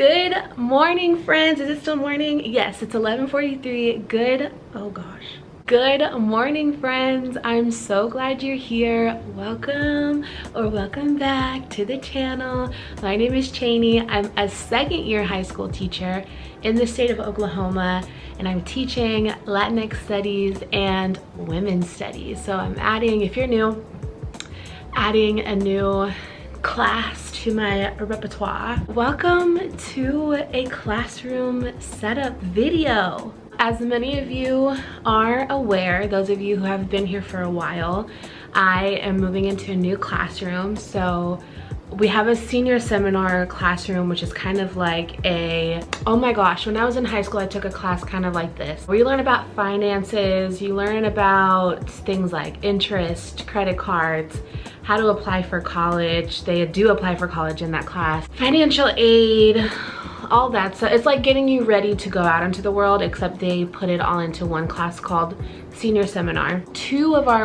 Good morning, friends. Is it still morning? Yes, it's 11:43. Good morning, friends. I'm so glad you're here. Welcome or welcome back to the channel. My name is Cheney. I'm a second-year high school teacher in the state of Oklahoma, and I'm teaching Latinx studies and women's studies. So I'm adding, if you're new, adding a new class to my repertoire. Welcome to a classroom setup video. As many of you are aware, those of you who have been here for a while, I am moving into a new classroom. So we have a senior seminar classroom, which is kind of like a, oh my gosh, when I was in high school, I took a class kind of like this, where you learn about finances, you learn about things like interest, credit cards, how to apply for college. They do apply for college in that class, financial aid, all that. So it's like getting you ready to go out into the world, except they put it all into one class called senior seminar.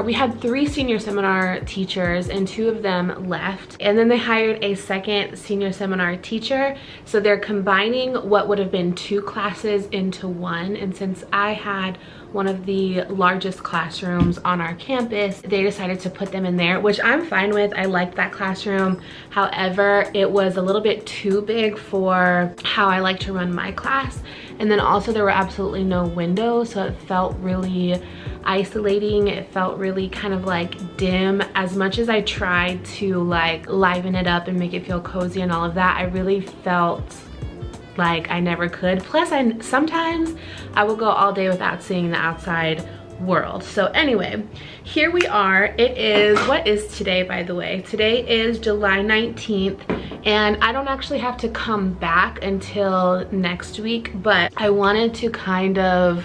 We had 3 senior seminar teachers and 2 of them left, and then they hired a second senior seminar teacher. So they're combining what would have been 2 classes into one. And since I had one of the largest classrooms on our campus, they decided to put them in there, which I'm fine with. I liked that classroom. However, it was a little bit too big for how I like to run my class. And then also there were absolutely no windows, so it felt really isolating. It felt really kind of like dim. As much as I tried to like liven it up and make it feel cozy and all of that, I really felt like I never could. Plus, sometimes I will go all day without seeing the outside world. So anyway, here we are. It is, what is today, by the way? Today is July 19th, and I don't actually have to come back until next week, but I wanted to kind of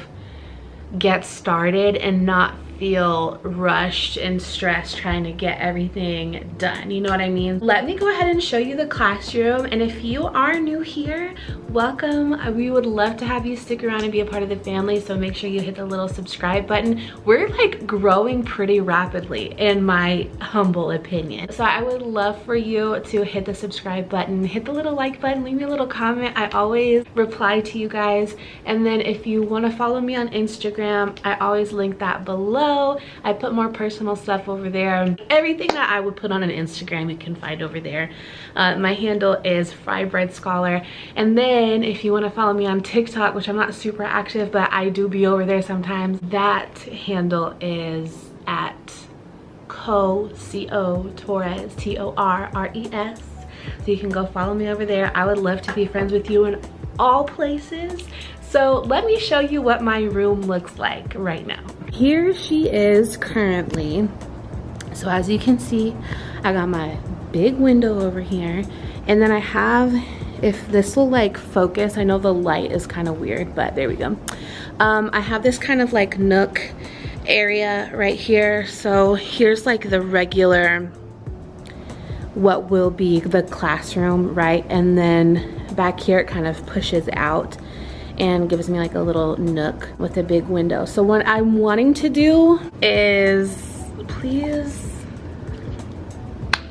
get started and not feel rushed and stressed trying to get everything done. You know what I mean? Let me go ahead and show you the classroom. And if you are new here, welcome. We would love to have you stick around and be a part of the family. So make sure you hit the little subscribe button. We're like growing pretty rapidly, in my humble opinion. So I would love for you to hit the subscribe button, hit the little like button, leave me a little comment. I always reply to you guys. And then if you want to follow me on Instagram, I always link that below. I put more personal stuff over there. Everything that I would put on an Instagram, you can find over there. My handle is Fry Bread Scholar. And then if you want to follow me on TikTok, which I'm not super active, but I do be over there sometimes, that handle is at Co Torres, Torres. So you can go follow me over there. I would love to be friends with you in all places. So let me show you what my room looks like right now. Here she is currently. So as you can see, I got my big window over here, and then I have, if this will like focus, I know the light is kind of weird, but there we go. I have this kind of like nook area right here. So here's like the regular, what will be the classroom, right? And then back here it kind of pushes out and gives me like a little nook with a big window. So what I'm wanting to do is, please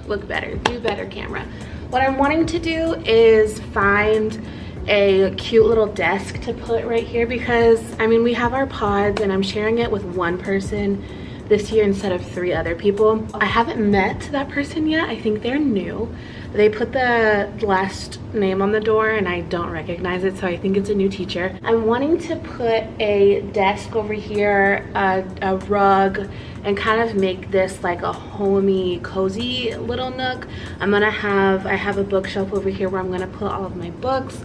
look better, do better, camera. What I'm wanting to do is find a cute little desk to put right here, because I mean, we have our pods and I'm sharing it with one person this year instead of 3 other people. I haven't met that person yet. I think they're new. They put the last name on the door and I don't recognize it, so I think it's a new teacher. I'm wanting to put a desk over here, a rug, and kind of make this like a homey, cozy little nook. I have a bookshelf over here where I'm gonna put all of my books.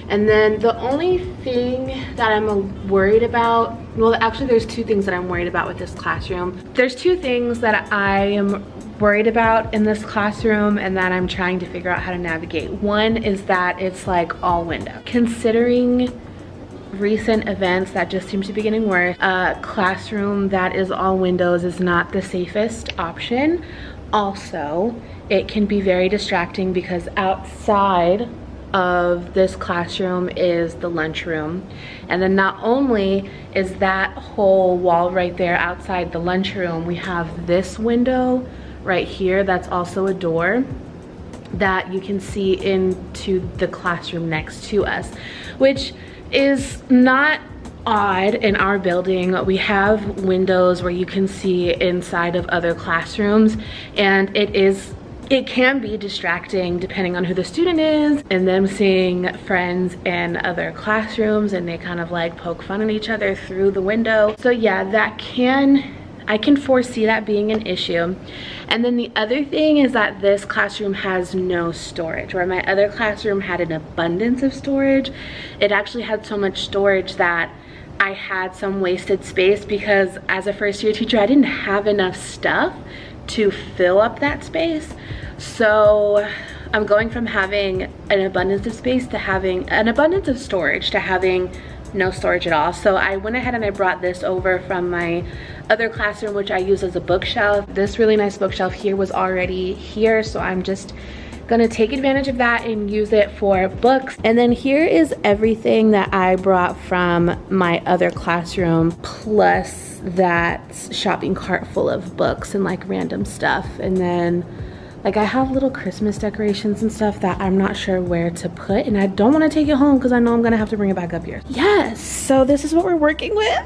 And then the only thing that I'm worried about, well, actually there's 2 things that I'm worried about with this classroom. There's 2 things that I am worried about in this classroom and that I'm trying to figure out how to navigate. One is that it's like all window. Considering recent events that just seem to be getting worse, a classroom that is all windows is not the safest option. Also, it can be very distracting because outside of this classroom is the lunchroom, and then not only is that whole wall right there outside the lunchroom, we have this window right here that's also a door that you can see into to the classroom next to us, which is not odd. In our building, we have windows where you can see inside of other classrooms, and it can be distracting depending on who the student is and them seeing friends in other classrooms, and they kind of like poke fun at each other through the window. So yeah, I can foresee that being an issue. And then the other thing is that this classroom has no storage, where my other classroom had an abundance of storage. It actually had so much storage that I had some wasted space, because as a first year teacher, I didn't have enough stuff to fill up that space. So I'm going from having an abundance of space to having an abundance of storage to having no storage at all. So I went ahead and I brought this over from my other classroom, which I use as a bookshelf. This really nice bookshelf here was already here, so I'm just gonna take advantage of that and use it for books. And then here is everything that I brought from my other classroom, plus that shopping cart full of books and like random stuff. And then like I have little Christmas decorations and stuff that I'm not sure where to put, and I don't want to take it home because I know I'm gonna have to bring it back up here. Yes, so this is what we're working with.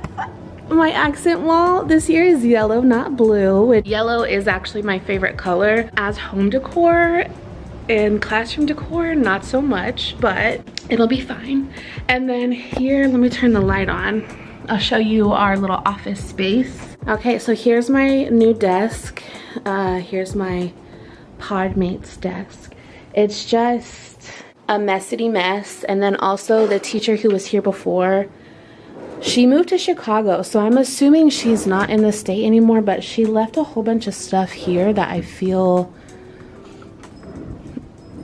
My accent wall this year is yellow, not blue. Yellow is actually my favorite color as home decor. In classroom decor, not so much, but it'll be fine. And then here, let me turn the light on. I'll show you our little office space. Okay, so here's my new desk. Here's my Podmates desk. It's just a messy mess. And then also the teacher who was here before, she moved to Chicago, so I'm assuming she's not in the state anymore, but she left a whole bunch of stuff here that I feel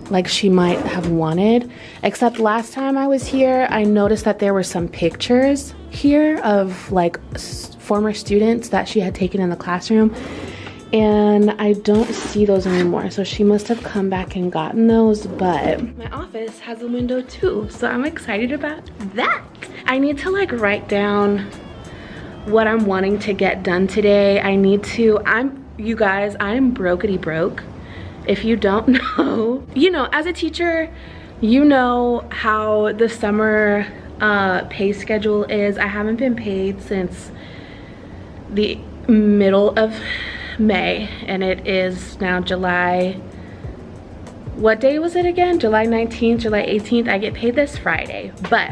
like she might have wanted. Except last time I was here, I noticed that there were some pictures here of like former students that she had taken in the classroom, and I don't see those anymore. So she must have come back and gotten those. But my office has a window too, so I'm excited about that. I need to like write down what I'm wanting to get done today. You guys, I'm brokety broke. If you don't know, as a teacher, you know how the summer pay schedule is. I haven't been paid since the middle of May, and it is now July. What day was it again? July 19th, July 18th. I get paid this Friday, but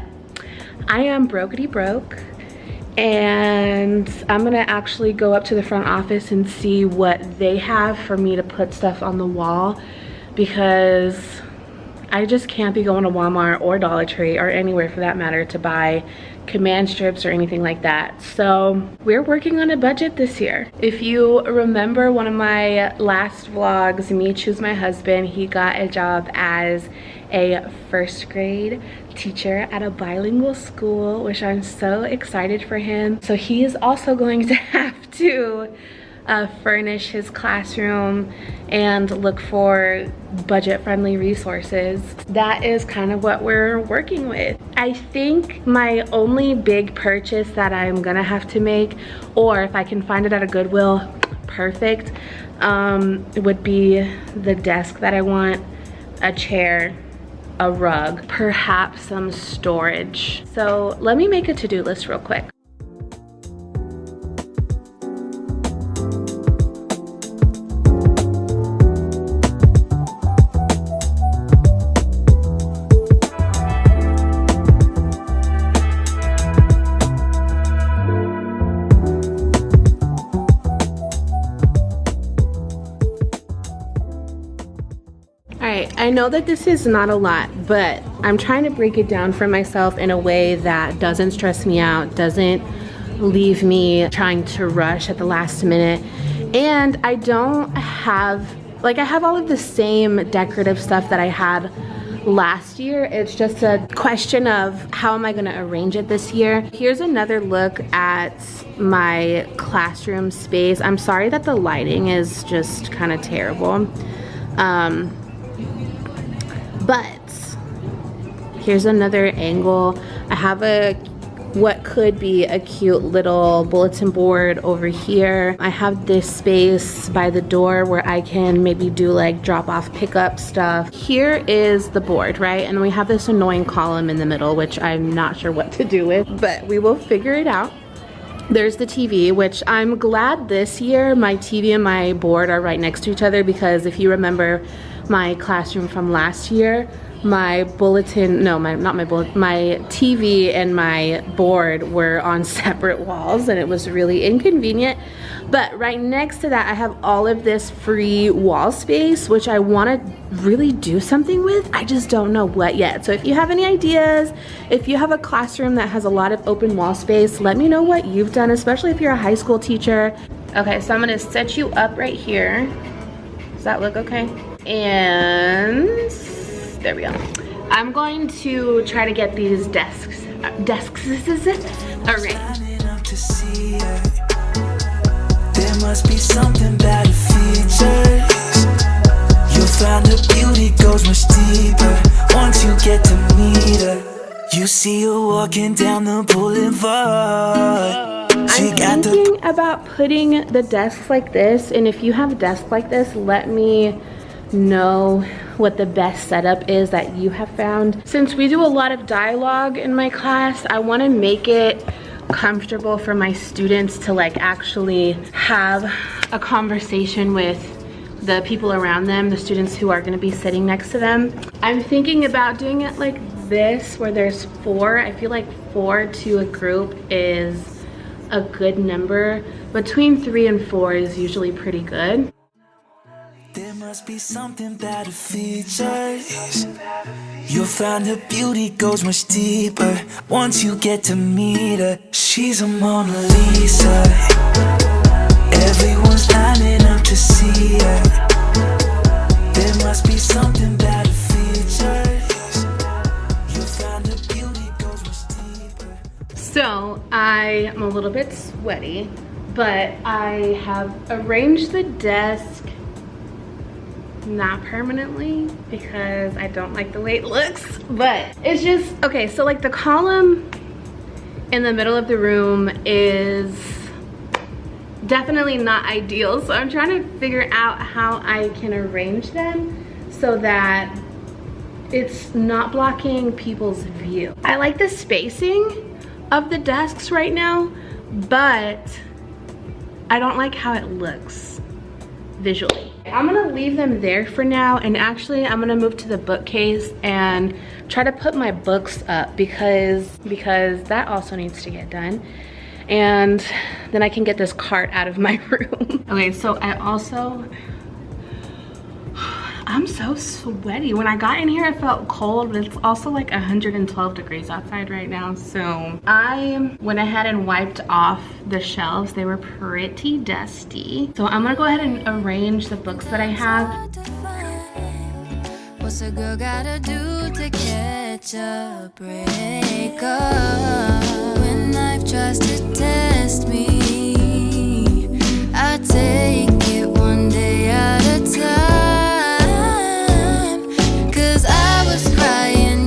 I am brokety broke. And I'm gonna actually go up to the front office and see what they have for me to put stuff on the wall, because I just can't be going to Walmart or Dollar Tree or anywhere for that matter to buy command strips or anything like that. So we're working on a budget this year. If you remember one of my last vlogs, Me Choose My Husband, he got a job as a first grade teacher at a bilingual school, which I'm so excited for him. So he is also going to have to furnish his classroom and look for budget-friendly resources. That is kind of what we're working with. I think my only big purchase that I'm gonna have to make, or if I can find it at a Goodwill, perfect, would be the desk that I want, a chair, a rug, perhaps some storage. So let me make a to-do list real quick. I know that this is not a lot, but I'm trying to break it down for myself in a way that doesn't stress me out, doesn't leave me trying to rush at the last minute. And I don't have, I have all of the same decorative stuff that I had last year. It's just a question of how am I gonna arrange it this year. Here's another look at my classroom space. I'm sorry that the lighting is just kind of terrible. But here's another angle. I have a what could be a cute little bulletin board over here. I have this space by the door where I can maybe do like drop off pickup stuff. Here is the board, right? And we have this annoying column in the middle, which I'm not sure what to do with, but we will figure it out. There's the TV, which I'm glad this year my TV and my board are right next to each other, because if you remember my classroom from last year, my bulletin, no, not my bulletin, my TV and my board were on separate walls and it was really inconvenient. But right next to that, I have all of this free wall space, which I want to really do something with. I just don't know what yet. So if you have any ideas, if you have a classroom that has a lot of open wall space, let me know what you've done, especially if you're a high school teacher. Okay, so I'm gonna set you up right here. Does that look okay? And there we go. I'm going to try to get these desks arranged. There must be something about the features. You'll find the beauty goes much deeper once you get to meet her. You see her walking down the boulevard. I'm thinking about putting the desks like this, and if you have a desk like this, let me know what the best setup is that you have found. Since we do a lot of dialogue in my class, I want to make it comfortable for my students to like actually have a conversation with the people around them, the students who are going to be sitting next to them. I'm thinking about doing it like this, where there's 4. I feel like 4 to a group is a good number. Between 3 and 4 is usually pretty good. There must be something about the features. You'll find her beauty goes much deeper once you get to meet her. She's a Mona Lisa. Everyone's lining up to see her. There must be something about the features. You'll find her beauty goes much deeper. So I am a little bit sweaty, but I have arranged the desk, not permanently because I don't like the way it looks, but it's just okay. So like the column in the middle of the room is definitely not ideal, so I'm trying to figure out how I can arrange them so that it's not blocking people's view. I like the spacing of the desks right now, but I don't like how it looks visually. I'm gonna leave them there for now, and actually I'm gonna move to the bookcase and try to put my books up because that also needs to get done, and then I can get this cart out of my room. Okay, so I'm so sweaty. When I got in here I felt cold, but it's also like 112 degrees outside right now. So I went ahead and wiped off the shelves. They were pretty dusty. So I'm gonna go ahead and arrange the books that I have. What's a girl gotta do to catch a break up? When life tries to test me, I take it one day at a time.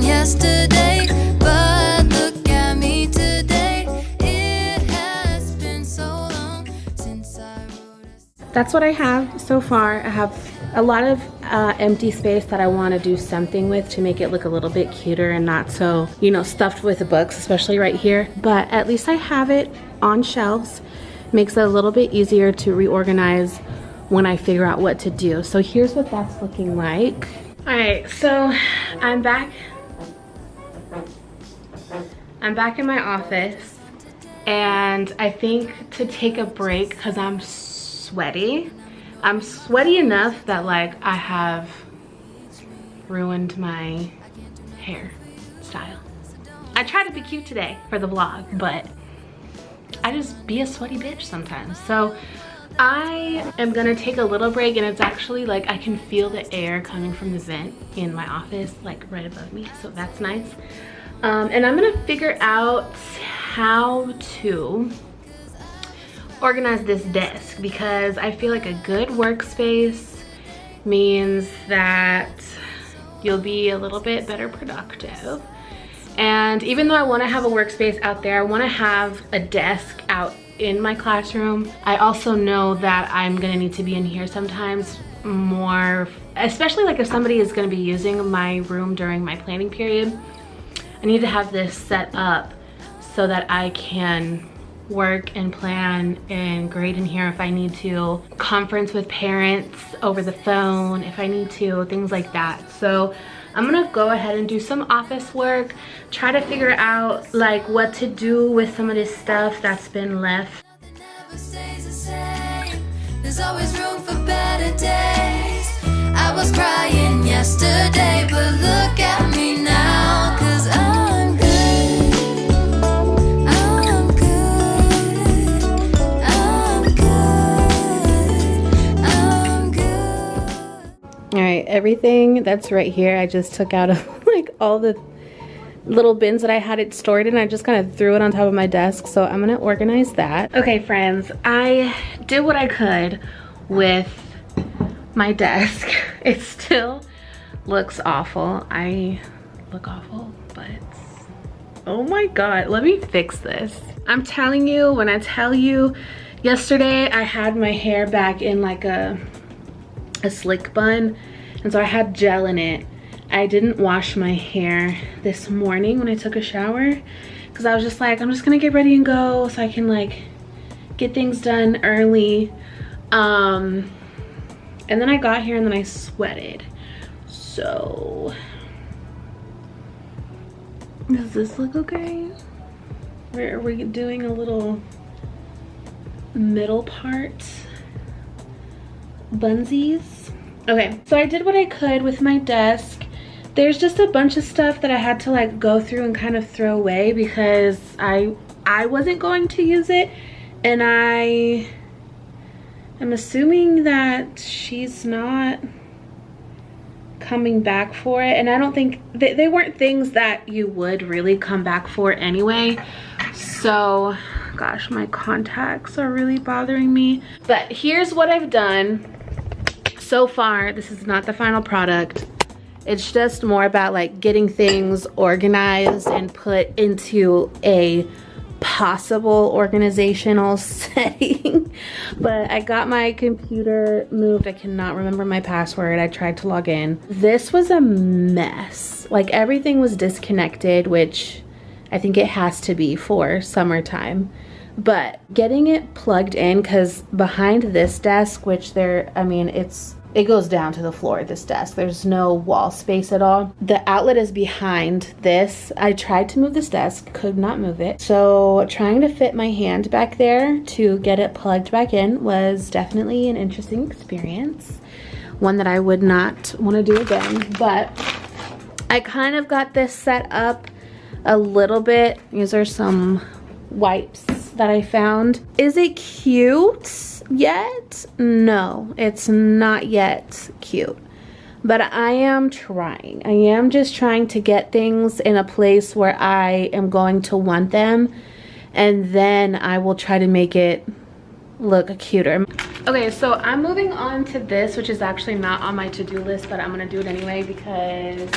Yesterday, but look at me today. It has been so long since I wrote a... That's what I have so far. I have a lot of empty space that I want to do something with to make it look a little bit cuter and not so, you know, stuffed with books, especially right here. But at least I have it on shelves. Makes it a little bit easier to reorganize when I figure out what to do. So here's what that's looking like. All right, so I'm back in my office, and I think to take a break because I'm sweaty. I'm sweaty enough that like I have ruined my hair style. I try to be cute today for the vlog, but I just be a sweaty bitch sometimes. So I am gonna take a little break, and it's actually like I can feel the air coming from the vent in my office like right above me, so that's nice. And I'm gonna figure out how to organize this desk, because I feel like a good workspace means that you'll be a little bit better productive. And even though I want to have a workspace out there, I want to have a desk out in my classroom. I also know that I'm gonna need to be in here sometimes more, especially like if somebody is going to be using my room during my planning period. I need to have this set up so that I can work and plan and grade in here if I need to, conference with parents over the phone if I need to, things like that. So I'm gonna go ahead and do some office work, try to figure out like what to do with some of this stuff that's been left. Nothing ever stays the same. There's always room for better days. I was crying yesterday, but look at me now, 'cause I'm good. I'm good. I'm good. I'm good. All right, everything that's right here, I just took out of like all the little bins that I had it stored in. I just kind of threw it on top of my desk, so I'm gonna organize that. Okay friends, I did what I could with my desk. It still looks awful. I look awful, but oh my god, let me fix this. I'm telling you, when I tell you, yesterday I had my hair back in like a slick bun, and so I had gel in it. I didn't wash my hair this morning when I took a shower because I was just like, I'm just gonna get ready and go so I can like get things done early. And then I got here and then I sweated. So does this look okay? Are we doing a little middle part bunsies? Okay, so I did what I could with my desk. There's just a bunch of stuff that I had to like go through and kind of throw away because I wasn't going to use it, and I am assuming that she's not coming back for it, and I don't think they weren't things that you would really come back for anyway. So gosh, my contacts are really bothering me. But here's what I've done so far. This is not the final product. It's just more about like getting things organized and put into a possible organizational setting. But I got my computer moved. I cannot remember my password. I tried to log in. This was a mess. Like everything was disconnected, which I think it has to be for summertime. But getting it plugged in, because behind this desk, which it goes down to the floor, this desk. There's no wall space at all. The outlet is behind this. I tried to move this desk, could not move it. So trying to fit my hand back there to get it plugged back in was definitely an interesting experience. One that I would not want to do again. But I kind of got this set up a little bit. These are some wipes that I found. Is it cute yet? No, it's not yet cute, but I am trying. I am just trying to get things in a place where I am going to want them, and then I will try to make it look cuter. Okay, so I'm moving on to this, which is actually not on my to-do list, but I'm gonna do it anyway because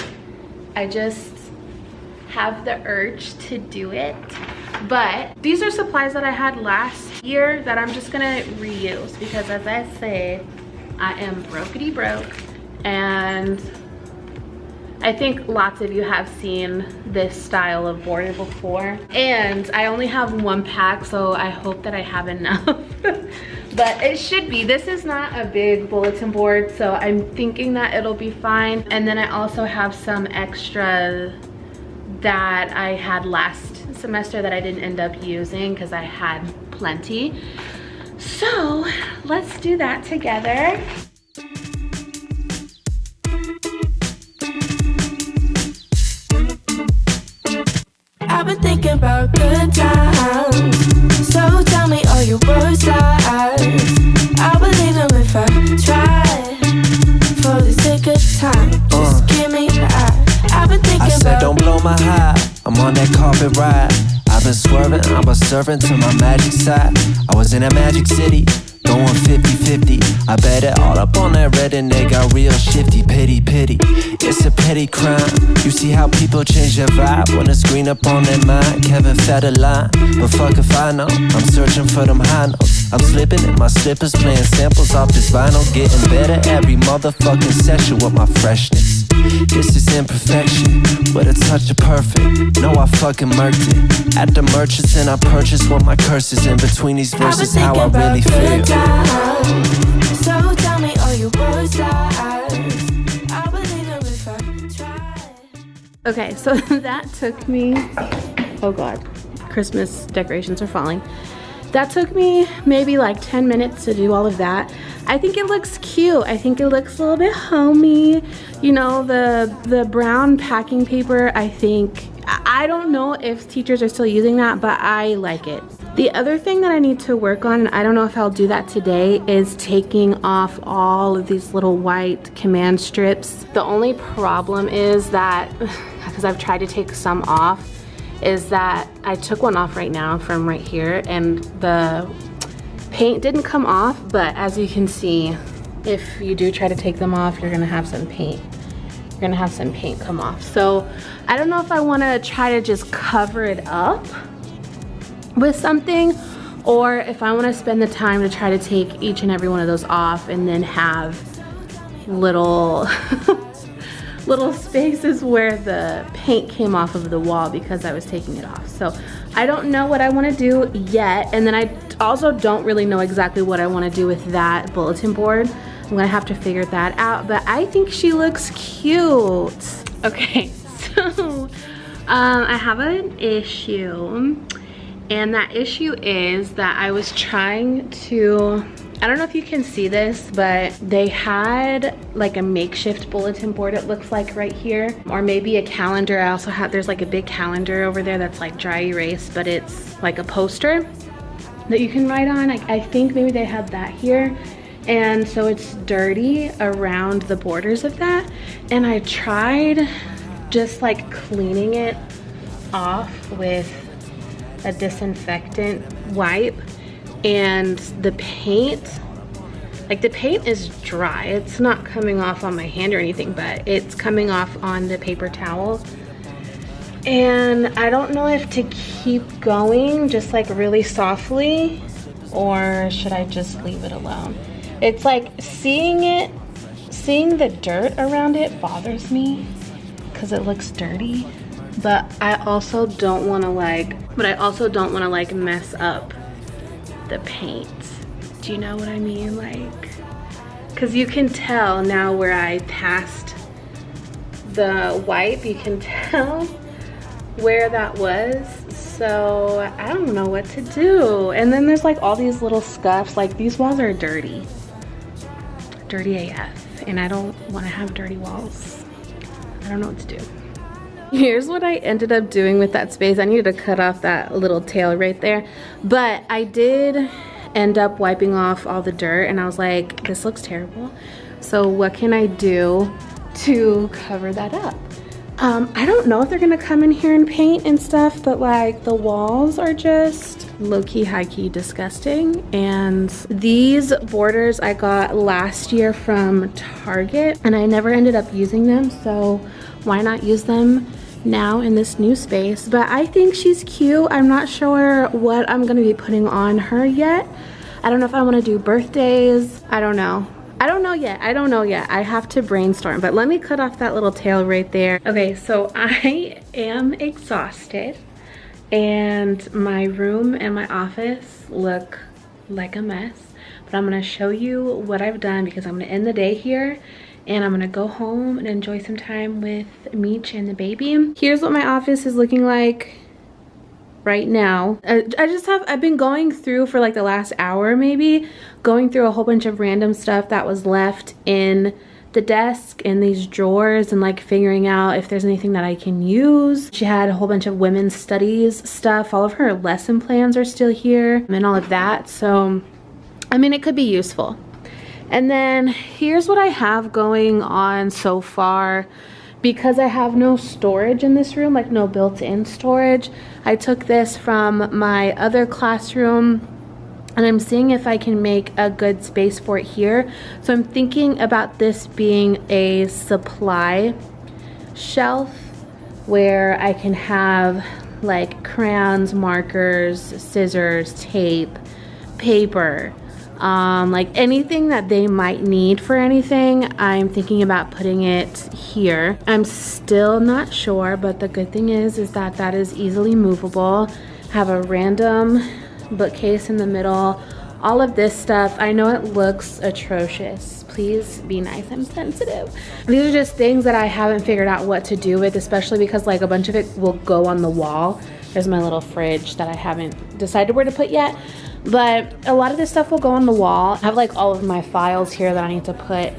I just have the urge to do it. But these are supplies that I had last year that I'm just gonna reuse because, as I say, I am brokety broke, and I think lots of you have seen this style of border before, and I only have one pack, so I hope that I have enough. But it should be. This is not a big bulletin board, so I'm thinking that it'll be fine. And then I also have some extra that I had last semester that I didn't end up using because I had plenty. So let's do that together. I've been thinking about good times, so tell me all your worst lies. I'll believe them if I try. For the sake of time, just give me the eye. I've been thinking I said about don't blow my high, I'm on that carpet ride. I've been swerving, I'm a servant to my magic side. I was in that magic city, going 50-50. I bet it all up on that red and they got real shifty. Pity, pity, it's a petty crime. You see how people change their vibe when it's green up on their mind. Kevin Federline, but fuck if I know. I'm searching for them high notes. I'm slipping in my slippers, playing samples off this vinyl. Getting better every motherfucking session with my freshness. This is imperfection, with a touch of perfect. No, I fucking murked it at the merchants, and I purchased what my curses in between these verses. How I really feel. So tell me all your words lies. I believe them if I try. Okay, so that took me, oh god, Christmas decorations are falling. That took me maybe like 10 minutes to do all of that. I think it looks cute. I think it looks a little bit homey. You know, the brown packing paper, I don't know if teachers are still using that, but I like it. The other thing that I need to work on, and I don't know if I'll do that today, is taking off all of these little white command strips. The only problem is that, because I've tried to take some off, is that I took one off right now from right here and the paint didn't come off, but as you can see, if you do try to take them off, you're gonna have some paint. You're gonna have some paint come off. So I don't know if I wanna try to just cover it up with something, or if I wanna spend the time to try to take each and every one of those off and then have little little spaces where the paint came off of the wall because I was taking it off. So I don't know what I want to do yet, and then I also don't really know exactly what I want to do with that bulletin board. I'm gonna have to figure that out, but I think she looks cute. Okay, so I have an issue, and that issue is that I was trying to, I don't know if you can see this, but they had like a makeshift bulletin board, it looks like right here, or maybe a calendar. I also have, there's like a big calendar over there that's like dry erase, but it's like a poster that you can write on. I think maybe they had that here. And so it's dirty around the borders of that. And I tried just like cleaning it off with a disinfectant wipe, and the paint, like the paint is dry. It's not coming off on my hand or anything, but it's coming off on the paper towel. And I don't know if to keep going just like really softly, or should I just leave it alone? It's like seeing the dirt around it bothers me because it looks dirty, but I also don't want to like mess up the paint. Do you know what I mean? Like, because you can tell now where I passed the wipe, you can tell where that was. So I don't know what to do. And then there's like all these little scuffs. Like these walls are dirty AF, and I don't want to have dirty walls. I don't know what to do. Here's what I ended up doing with that space. I needed to cut off that little tail right there, but I did end up wiping off all the dirt, and I was like, this looks terrible. So what can I do to cover that up? I don't know if they're gonna come in here and paint and stuff, but like the walls are just low-key, high-key disgusting. And these borders I got last year from Target, and I never ended up using them, so why not use them now in this new space? But I think she's cute. I'm not sure what I'm gonna be putting on her yet. I don't know if I want to do birthdays. I don't know yet. I have to brainstorm, but let me cut off that little tail right there. Okay, so I am exhausted, and my room and my office look like a mess, but I'm gonna show you what I've done because I'm gonna end the day here, and I'm gonna go home and enjoy some time with Meech and the baby. Here's what my office is looking like right now. I've been going through for like the last hour maybe, going through a whole bunch of random stuff that was left in the desk in these drawers, and like figuring out if there's anything that I can use. She had a whole bunch of women's studies stuff. All of her lesson plans are still here and all of that. So, I mean, it could be useful. And then here's what I have going on so far. Because I have no storage in this room, like no built-in storage, I took this from my other classroom and I'm seeing if I can make a good space for it here. So I'm thinking about this being a supply shelf where I can have like crayons, markers, scissors, tape, paper, like anything that they might need for anything. I'm thinking about putting it here. I'm still not sure, but the good thing is that that is easily movable. Have a random bookcase in the middle. All of this stuff, I know it looks atrocious. Please be nice, I'm sensitive. These are just things that I haven't figured out what to do with, especially because like a bunch of it will go on the wall. There's my little fridge that I haven't decided where to put yet. But a lot of this stuff will go on the wall. I have like all of my files here that I need to put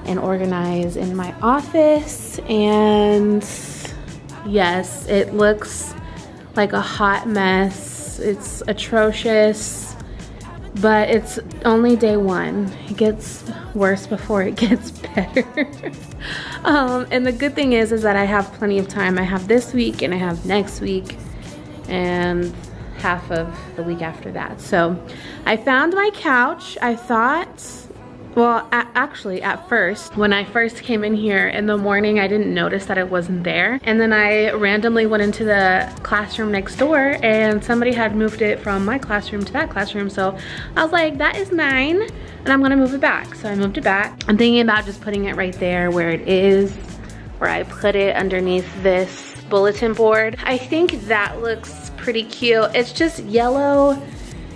and organize in my office. And yes, it looks like a hot mess. It's atrocious, but it's only day one. It gets worse before it gets better. And the good thing is that I have plenty of time. I have this week and I have next week and half of the week after that. So I found my couch. I thought, well, actually at first, when I first came in here in the morning, I didn't notice that it wasn't there. And then I randomly went into the classroom next door and somebody had moved it from my classroom to that classroom. So I was like, that is mine and I'm gonna move it back. So I moved it back. I'm thinking about just putting it right there where it is, where I put it underneath this bulletin board. I think that looks pretty cute. It's just yellow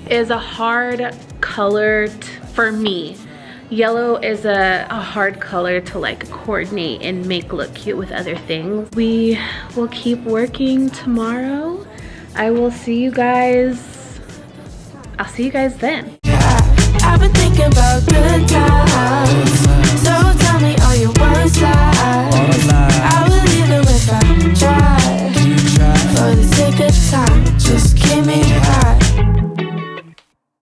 is a hard color for me. Yellow is a hard color to like coordinate and make look cute with other things. We will keep working tomorrow. I will see you guys. I'll see you guys then. I've been thinking about